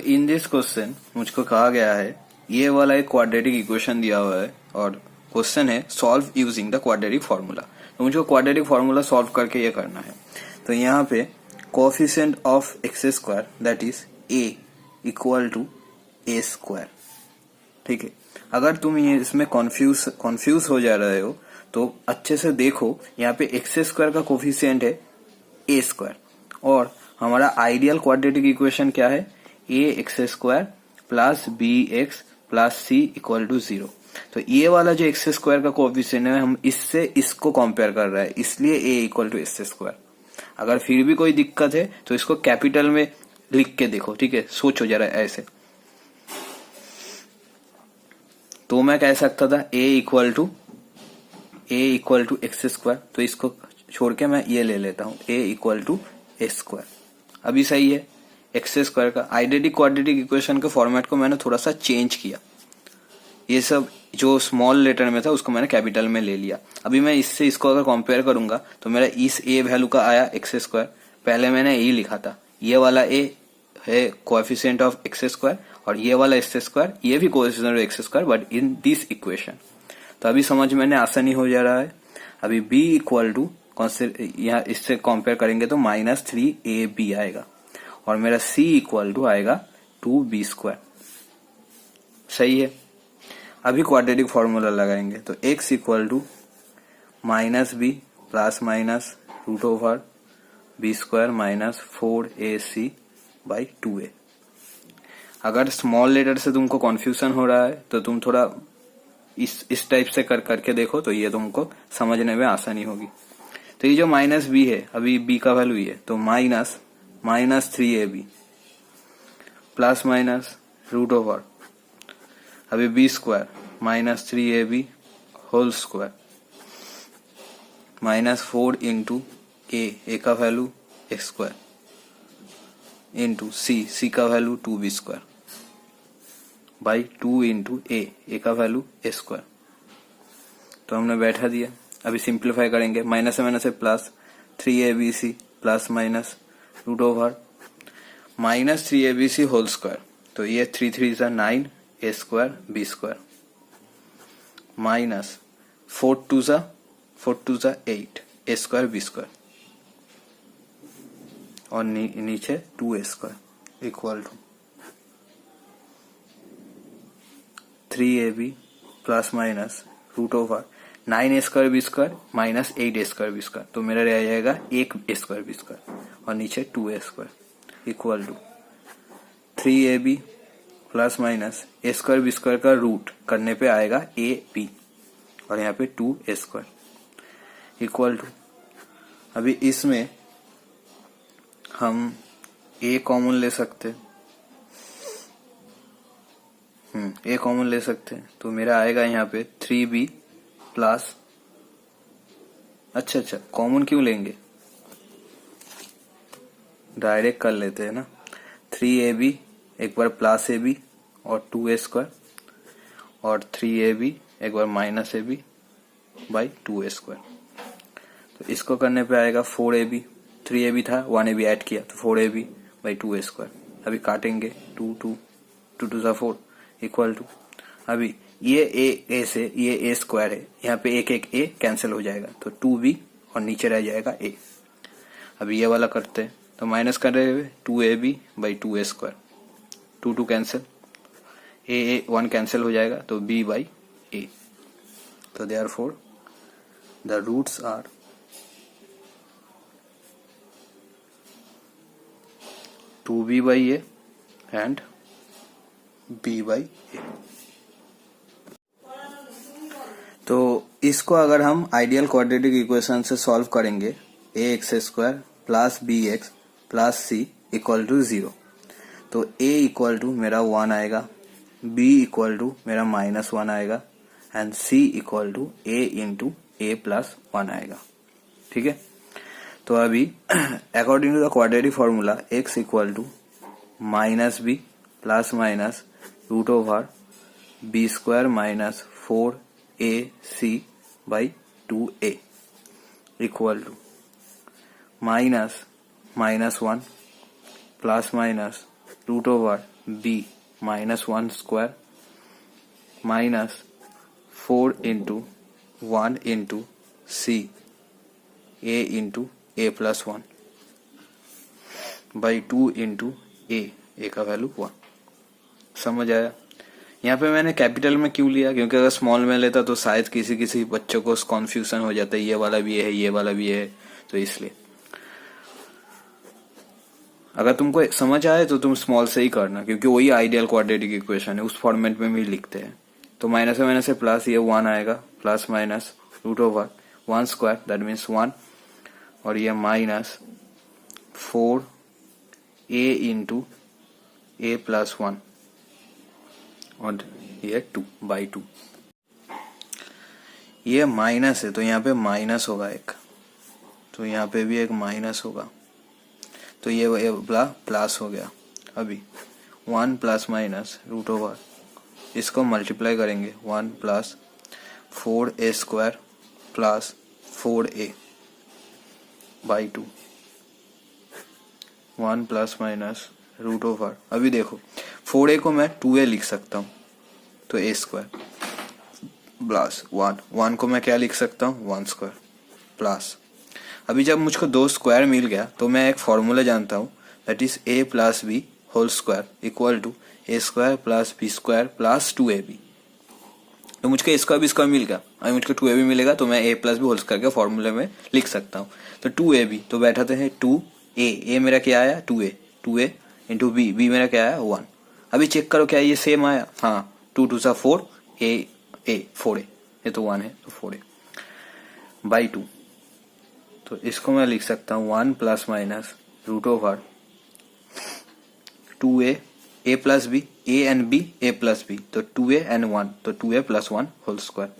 In this question मुझको कहा गया है ये वाला एक क्वाड्रेटिक इक्वेशन दिया हुआ है और क्वेश्चन है solve using the quadratic formula. तो मुझको क्वाड्रेटिक फॉर्मूला सॉल्व करके ये करना है। तो यहाँ पे coefficient of x square that is a equal to a square. ठीक है, अगर तुम ये इसमें कॉन्फ्यूज हो जा रहे हो तो अच्छे से देखो, यहाँ पे एक्स स्क्वायर का कोएफिशिएंट है ए स्क्वायर और हमारा आइडियल क्वाड्रेटिक इक्वेशन क्या है, a x square plus b x plus c equal to 0। तो ये वाला जो एक्स स्क्वायर का कोएफिशिएंट है हम इससे इसको कंपेयर कर रहे हैं, इसलिए ए इक्वल टू एक्स स्क्वायर। अगर फिर भी कोई दिक्कत है तो इसको कैपिटल में लिख के देखो। ठीक है, सोचो जरा ऐसे। तो मैं कह सकता था ए इक्वल टू एक्स स्क्वायर, तो इसको छोड़ के मैं ये ले लेता हूं ए इक्वल टू ए स्क्वायर। अभी सही है। एक्स स्क्वायर का आइडेंटिटी क्वाड्रेटिक इक्वेशन के फॉर्मेट को मैंने थोड़ा सा चेंज किया, ये सब जो स्मॉल लेटर में था उसको मैंने कैपिटल में ले लिया। अभी मैं इससे इसको अगर कंपेयर करूंगा तो मेरा इस ए वैल्यू का आया एक्स स्क्वायर, पहले मैंने ए लिखा था, ये वाला ए है कोएफिशिएंट ऑफ एक्स स्क्वायर और ये वाला एक्स स्क्वायर ये भी coefficient of x square but in this equation. तो अभी समझ में आसानी हो जा रहा है। अभी b इक्वल टू यहाँ इससे कंपेयर करेंगे तो -3ab आएगा और मेरा c इक्वल टू आएगा 2b स्क्वायर। सही है। अभी क्वाड्रेटिक फॉर्मूला लगाएंगे तो x equal to -b plus minus root over b square minus 4ac by 2a। अगर स्मॉल लेटर से तुमको कॉन्फ्यूजन हो रहा है तो तुम थोड़ा इस टाइप से करके देखो, तो ये तुमको समझने में आसानी होगी। तो ये जो -b है, अभी b का वैल्यू है तो -3ab plus minus root over अभी b square -3ab whole square -4 into a का value x square into c का value 2b square by 2 into a का वैल्यू ए स्क्वायर। तो हमने बैठा दिया। अभी सिंप्लीफाई करेंगे, माइनस से plus 3abc plus minus root over -3abc whole square, तो ये 3 3 जा 9 a square b square minus 4 2 जा 8 ए स्क्वायर बी स्क्वायर और नीचे 2 a square equal to 3ab plus minus root over 9 square b square minus 8 square b square, तो मेरा रह जाएगा 1 स्क्वायर बी स्क्वायर और नीचे 2 square equal to 3ab plus minus a square b square का root करने पे आएगा ए बी और यहाँ पे 2 स्क्वायर इक्वल टू, अभी इसमें हम ए कॉमन ले सकते हैं, ए कॉमन ले सकते हैं, तो मेरा आएगा यहाँ पे 3b प्लस, अच्छा कॉमन क्यों लेंगे, डायरेक्ट कर लेते हैं ना। 3ab एक बार प्लस ab और 2 स्क्वायर और 3ab एक बार माइनस ab बाई 2 स्क्वायर, तो इसको करने पे आएगा 4ab, 3ab था 1ab ऐड किया तो 4ab बाई 2 स्क्वायर। अभी काटेंगे 2 2 जा 4 इक्वल टू, अभी ये ए से ये ए स्क्वायर है, यहाँ पे एक ए कैंसिल हो जाएगा तो 2b और नीचे रह जाएगा ए। अभी ये वाला करते हैं तो माइनस कर रहे हुए 2ab by 2 square, 2 cancel, a 1 cancel हो जाएगा तो b बाई ए। तो therefore the roots are 2b by a and b by a. तो इसको अगर हम आइडियल क्वाड्रेटिक इक्वेशन से सॉल्व करेंगे, a x square plus b x plus c equal to 0, तो a इक्वल टू मेरा 1 आएगा, b इक्वल टू मेरा -1 आएगा and c equal to a into a plus 1 आएगा। ठीक है, तो अभी according to the quadratic formula x equal to -b plus minus root over b square minus 4ac by 2a equal to -1 plus minus root over b -1 square minus 4 into 1 into c a into a plus 1 by 2 into a का value 1। समझ आया? यहाँ पे मैंने capital में क्यों लिया, क्योंकि अगर स्मॉल में लेता तो शायद किसी बच्चों को कॉन्फ्यूजन हो जाता है, ये वाला भी है ये वाला भी है, तो इसलिए अगर तुमको समझ आए तो तुम स्मॉल से ही करना, क्योंकि वही आइडियल क्वाड्रेटिक इक्वेशन है, उस फॉर्मेट में भी लिखते हैं। तो माइनस से प्लस, ये 1 आएगा, plus minus √1 square that means 1, और ये minus 4a into a plus 1 और ये 2/2। ये माइनस है तो यहाँ पे माइनस होगा एक, तो यहाँ पे भी एक माइनस होगा, तो ये प्लस हो गया। अभी 1 प्लस माइनस √1, इसको मल्टीप्लाई करेंगे, 1 plus 4a square plus 4a by 2, 1 plus minus √1। अभी देखो 4a को मैं 2a लिख सकता हूँ, तो a स्क्वायर प्लस 1 को मैं क्या लिख सकता हूँ, 1 स्क्वायर प्लस। अभी जब मुझको 2 स्क्वायर मिल गया तो मैं एक फॉर्मूला जानता हूँ, that is a plus b whole square equal to a square plus b square plus 2ab। तो मुझको a स्क्वायर b स्क्वायर मिल गया, अभी मुझको 2ab मिलेगा, तो मैं a plus b whole square के फॉर्मूले में लिख सकता हूँ। तो 2ab, तो बैठाते हैं 2a मेरा क्या आया 2a इंटू b मेरा क्या आया 1। अभी चेक करो क्या ये सेम आया, हाँ 2 2 4 4a, ये तो 1 है तो 4a बाई 2। तो इसको मैं लिख सकता हूँ 1 plus minus √2a a plus b, a and b a plus b, तो 2a एंड 1, तो 2a प्लस 1 होल स्क्वायर।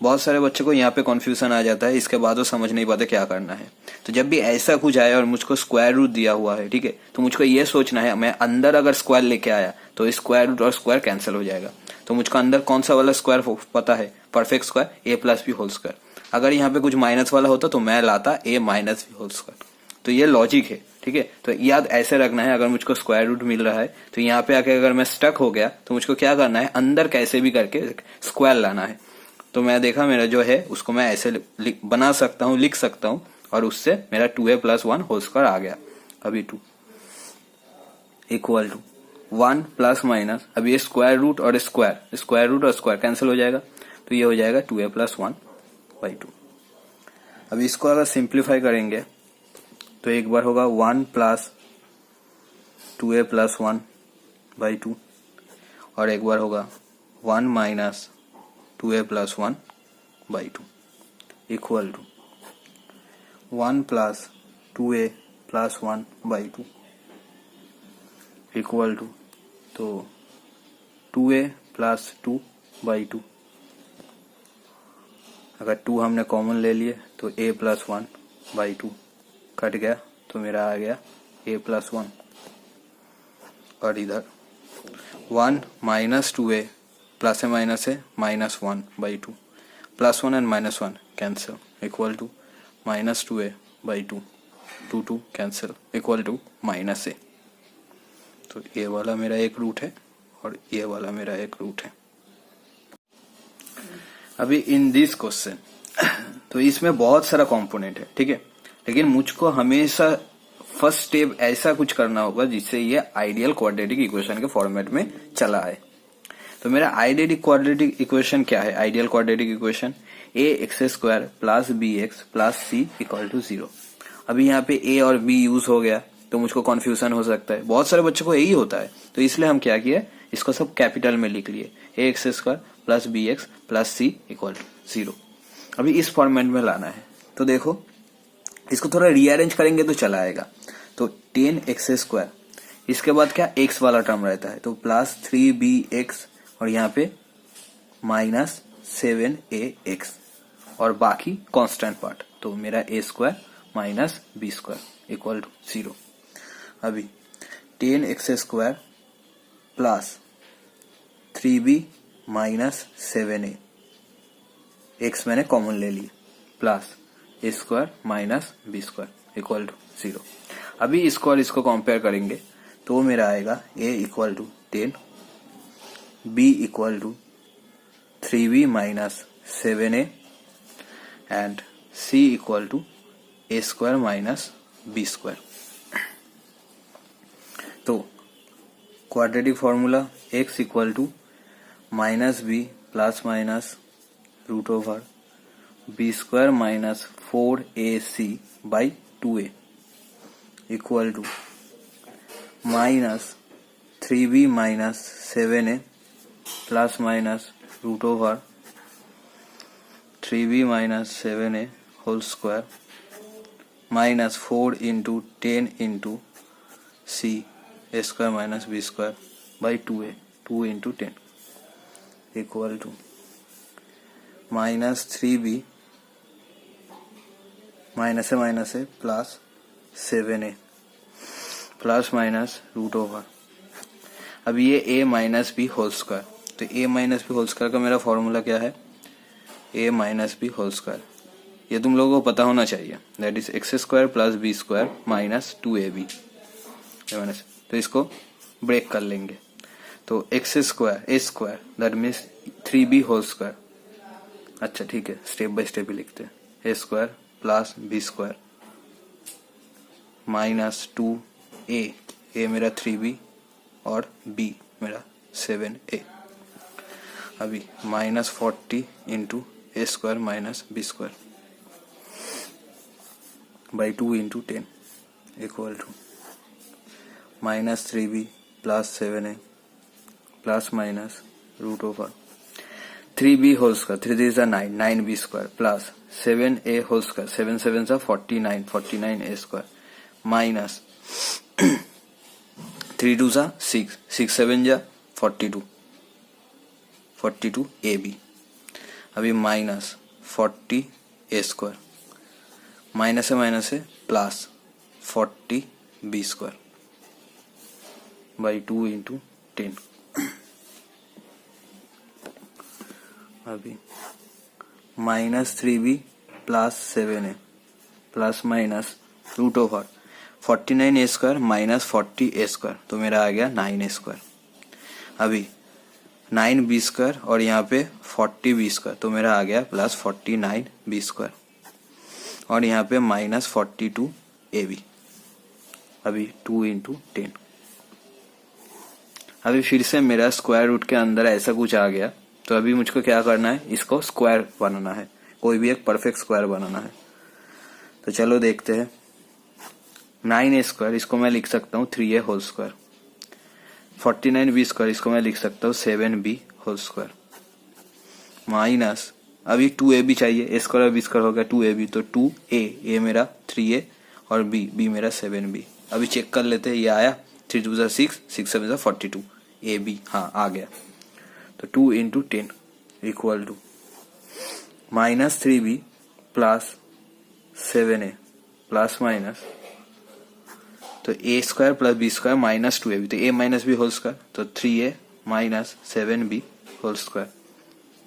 बहुत सारे बच्चों को यहाँ पे कंफ्यूजन आ जाता है, इसके बाद वो समझ नहीं पाते क्या करना है। तो जब भी ऐसा कुछ आए और मुझको स्क्वायर रूट दिया हुआ है, ठीक है, तो मुझको ये सोचना है, मैं अंदर अगर स्क्वायर लेके आया तो स्क्वायर रूट और स्क्वायर कैंसिल हो जाएगा। तो मुझको अंदर कौन सा वाला स्क्वायर पता है, perfect square a plus b whole square. अगर यहाँ पे कुछ माइनस वाला होता तो मैं लाता a minus B whole square. तो ये लॉजिक है, ठीक है। तो याद ऐसे रखना है, अगर मुझको स्क्वायर रूट मिल रहा है तो यहाँ पे आके अगर मैं स्टक हो गया तो मुझको क्या करना है, अंदर कैसे भी करके स्क्वायर लाना है। तो मैं देखा मेरा जो है उसको मैं ऐसे बना सकता हूँ, लिख सकता हूँ, और उससे मेरा 2a प्लस 1 होल स्क्वायर आ गया। अभी 2 इक्वल टू 1 प्लस माइनस, अब ये स्क्वायर रूट और स्क्वायर कैंसिल हो जाएगा, तो ये हो जाएगा 2a प्लस 1 बाई 2। अब इसको अगर सिंप्लीफाई करेंगे तो एक बार होगा 1 प्लस 2a प्लस 1 बाई 2, और एक बार होगा 1 minus 2a plus 1 by 2 equal to 1 plus 2a plus 1 by 2 equal to, तो 2a प्लस 2 बाई 2, अगर 2 हमने कॉमन ले लिए तो a प्लस 1 बाई 2 कट गया, तो मेरा आ गया a प्लस 1, और इधर 1 माइनस 2a प्लस है माइनस है minus 1 by 2, plus 1 and minus 1 cancel equal to minus 2a by 2, 2 cancel equal to minus a। तो ये वाला मेरा एक रूट है और ये वाला मेरा एक रूट है। अभी इन दिस क्वेश्चन तो इसमें बहुत सारा कंपोनेंट है, ठीक है, लेकिन मुझको हमेशा फर्स्ट स्टेप ऐसा कुछ करना होगा जिससे ये आइडियल क्वाड्रेटिक इक्वेशन के फॉर्मेट में चला आए। तो मेरा आइडियल क्वाड्रेटिक इक्वेशन क्या है, ideal quadratic equation ax² plus bx plus c equal to 0। अभी यहाँ पे a और b यूज हो गया तो मुझको कंफ्यूजन हो सकता है, बहुत सारे बच्चों को यही होता है, तो इसलिए हम क्या किए, इसको सब कैपिटल में लिख लिए, ax² plus bx plus c equal to 0। अभी इस फॉर्मेट में लाना है, तो देखो इसको थोड़ा रीअरेंज करेंगे तो चला आएगा। तो 10x², इसके बाद क्या x वाला टर्म रहता है, तो प्लस 3bx और यहाँ पे माइनस 7ax और बाकी कांस्टेंट पार्ट, तो मेरा a² minus b² equal to 0। अभी 10x² plus 3b minus 7a, x मैंने कॉमन ले ली, plus a² minus b² equal to 0। अभी इसको और इसको कंपेयर करेंगे तो मेरा आएगा a equal to 10, b equal to 3b minus 7a and c equal to a square minus b square. तो quadratic formula x equal to minus b plus minus root over b square minus 4ac by 2a equal to minus 3b minus 7a plus minus root over 3b minus 7a whole square minus 4 into 10 into c a square minus b square by 2a 2 into 10 equal to minus 3b minus है plus 7a plus minus root over, अब ये a minus B whole square, तो a minus B whole square का मेरा formula क्या है, a minus B whole square. ये तुम लोगों को पता होना चाहिए, that is x square plus B square minus 2ab। तो इसको ब्रेक कर लेंगे, तो x square a square that means 3b whole square. अच्छा ठीक है, स्टेप बाय स्टेप ही लिखते हैं। A square plus B square minus 2a, a मेरा 3b और b मेरा 7a। अभी minus 40 into a square minus b square by 2 into 10 equal to minus 3b plus 7a plus minus root over 3b whole square, 3 3 9, 9b square plus 7a whole square, 7 7 49, 49a square minus 3 2 6, 6 7 42, 42ab। अभी minus 40a square minus है plus 40b square by 2 into 10। अभी minus 3b plus 7a plus minus root over 49a square minus 40a square, तो मेरा आ गया 9a square. अभी 9b square और यहाँ पे 40b स्क्वायर, तो मेरा आ गया प्लस 49b स्क्वायर और यहाँ पे माइनस 42ab। अभी 2 इंटू 10। अभी फिर से मेरा स्क्वायर रूट के अंदर ऐसा कुछ आ गया, तो अभी मुझको क्या करना है, इसको स्क्वायर बनाना है, कोई भी एक परफेक्ट स्क्वायर बनाना है। तो चलो देखते हैं। 9a स्क्वायर इसको मैं लिख सकता हूँ 3a whole square, 49b square इसको मैं लिख सकता हूँ 7b होल स्क्वायर माइनस अभी 2ab चाहिए, ए स्क्वायर और बी स्क्वायर हो गया 2ab, तो 2a मेरा 3a और b मेरा 7b। अभी चेक कर लेते हैं, ये आया 3 2 6, 6 7 42 ab, हाँ आ गया। तो 2 into 10 equal to minus 3b plus 7a plus minus, तो a square plus B square minus 2ab, तो a minus B whole square, तो 3a minus 7b whole square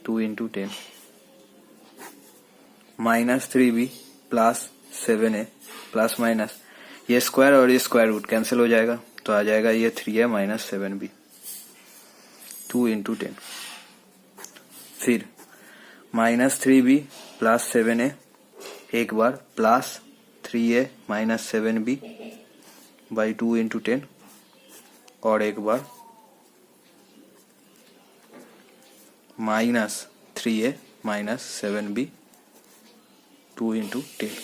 2 into 10 minus 3b plus 7a plus minus, ये square और ये square root cancel हो जाएगा, तो आ जाएगा ये 3a माइनस 7b 2 इंटू 10। फिर माइनस 3b प्लस 7a एक बार plus 3a minus 7b by 2 into 10 और एक बार minus 3a minus 7b 2 into 10।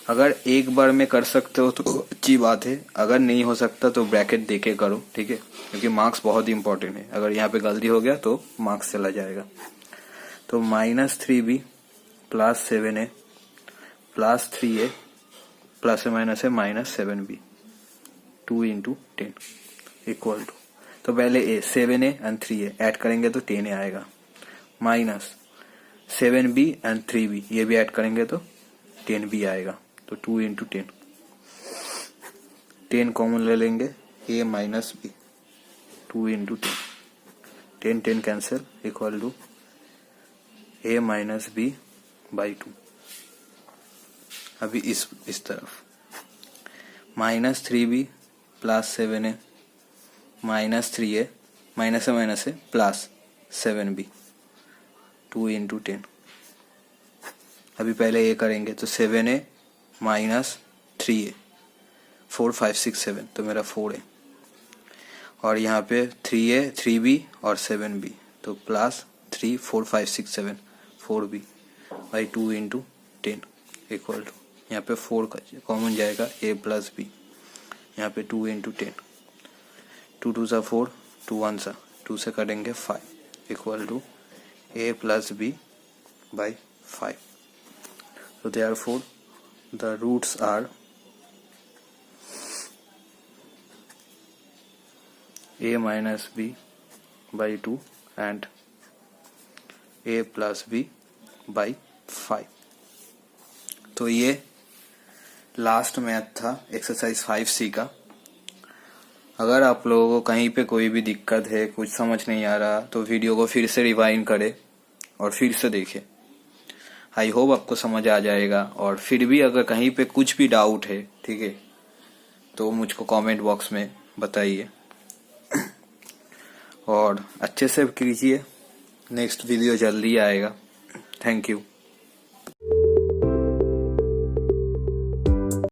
अगर एक बार में कर सकते हो तो अच्छी बात है, अगर नहीं हो सकता तो ब्रैकेट देके करो, ठीक है, क्योंकि मार्क्स बहुत ही इंपॉर्टेंट है। अगर यहाँ पे गलती हो गया तो मार्क्स चला जाएगा। तो minus 3b plus 7a plus 3a plus minus है minus 7b 2 into 10 equal to, तो पहले ए 7a एंड 3a ऐड करेंगे तो 10a आएगा, माइनस 7b एंड 3b ये भी ऐड करेंगे तो 10b आएगा, तो 2 इंटू 10, 10 कॉमन ले लेंगे, a minus b 2 into 10, 10 cancel equal to a minus b by 2। अभी इस तरफ minus 3b plus 7a minus 3a minus है प्लस 7b 2 इंटू 10। अभी पहले ये करेंगे तो 7a माइनस 3a 4 5 6 7 तो मेरा 4a और यहाँ पे 3a 3b और 7b तो plus 3 4 5 6 7 4b by 2 into 10 equal to यहाँ पे 4 कॉमन जाएगा a प्लस b यहाँ पे 2 इंटू 10 2 2 सा 4 2 1 सा 2 से कटेंगे 5 equal to a plus b by 5। So therefore the roots are a minus b by 2 and a plus b by 5। तो ये लास्ट मैथ था एक्सरसाइज 5C का। अगर आप लोगों को कहीं पे कोई भी दिक्कत है, कुछ समझ नहीं आ रहा, तो वीडियो को फिर से रिवाइंड करें और फिर से देखें। आई होप आपको समझ आ जाएगा। और फिर भी अगर कहीं पे कुछ भी डाउट है, ठीक है, तो मुझको कमेंट बॉक्स में बताइए और अच्छे से कीजिए। नेक्स्ट वीडियो जल्दी आएगा। Thank you.